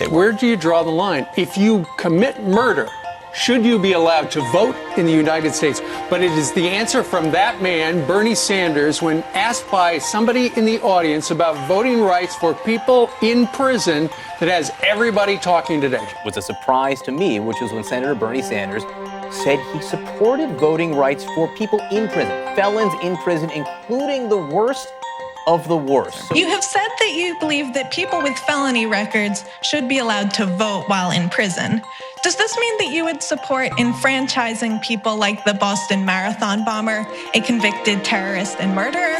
Where do you draw the line? If you commit murder, should you be allowed to vote in the United States? But it is the answer from that man, Bernie Sanders, when asked by somebody in the audience about voting rights for people in prison, that has everybody talking today. It was a surprise to me, which was when Senator Bernie Sanders said he supported voting rights for people in prison, felons in prison, including the worst of the worst. You have said that you believe that people with felony records should be allowed to vote while in prison. Does this mean that you would support enfranchising people like the Boston Marathon bomber, a convicted terrorist and murderer?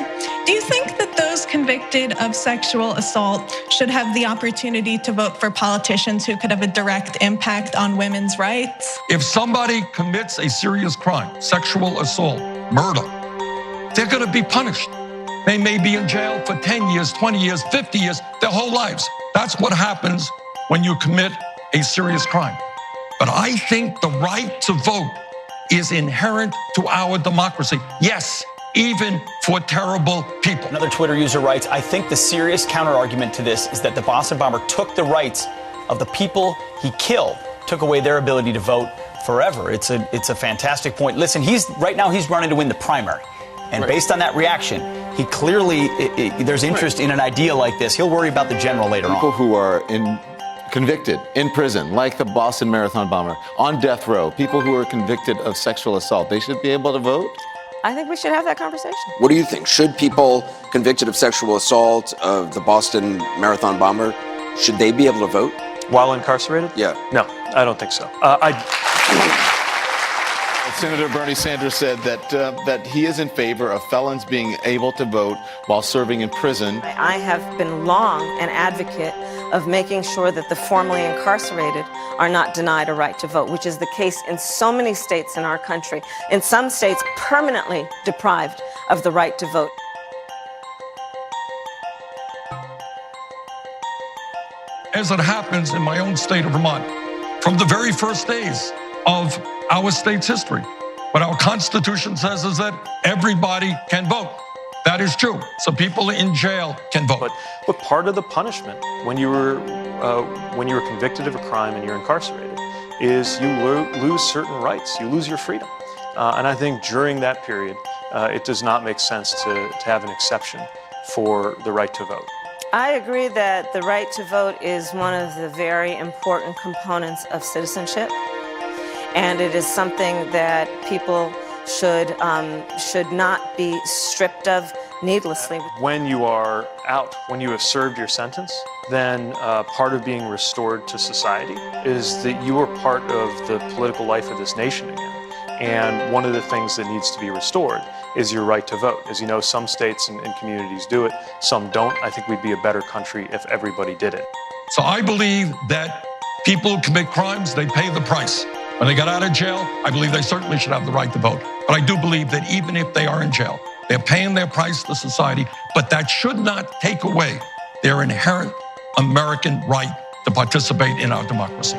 Do you think that those convicted of sexual assault should have the opportunity to vote for politicians who could have a direct impact on women's rights? If somebody commits a serious crime, sexual assault, murder, they're going to be punished. They may be in jail for 10 years, 20 years, 50 years, their whole lives. That's what happens when you commit a serious crime. But I think the right to vote is inherent to our democracy. Yes, even for terrible people. Another Twitter user writes, I think the serious counter-argument to this is that the Boston bomber took the rights of the people he killed, took away their ability to vote forever. It's a fantastic point. Listen, right now he's running to win the primary. And based on that reaction, he clearly, there's interest in an idea like this. He'll worry about the general later on. People who are convicted in prison, like the Boston Marathon bomber, on death row, people who are convicted of sexual assault, they should be able to vote? I think we should have that conversation. What do you think? Should people convicted of sexual assault, of the Boston Marathon bomber, should they be able to vote? While incarcerated? Yeah. No, I don't think so. Senator Bernie Sanders said that he is in favor of felons being able to vote while serving in prison. I have been long an advocate of making sure that the formerly incarcerated are not denied a right to vote, which is the case in so many states in our country. In some states, permanently deprived of the right to vote. As it happens in my own state of Vermont, from the very first days of our state's history, what our Constitution says is that everybody can vote. That is true. So people in jail can vote. But part of the punishment when you were convicted of a crime and you're incarcerated is you lose certain rights. You lose your freedom. And I think during that period, it does not make sense to have an exception for the right to vote. I agree that the right to vote is one of the very important components of citizenship. And it is something that people should not be stripped of needlessly. When you are out, when you have served your sentence, then part of being restored to society is that you are part of the political life of this nation again. And one of the things that needs to be restored is your right to vote. As you know, some states and communities do it, some don't. I think we'd be a better country if everybody did it. So I believe that people who commit crimes, they pay the price. When they get out of jail, I believe they certainly should have the right to vote. But I do believe that even if they are in jail, they're paying their price to society, but that should not take away their inherent American right to participate in our democracy.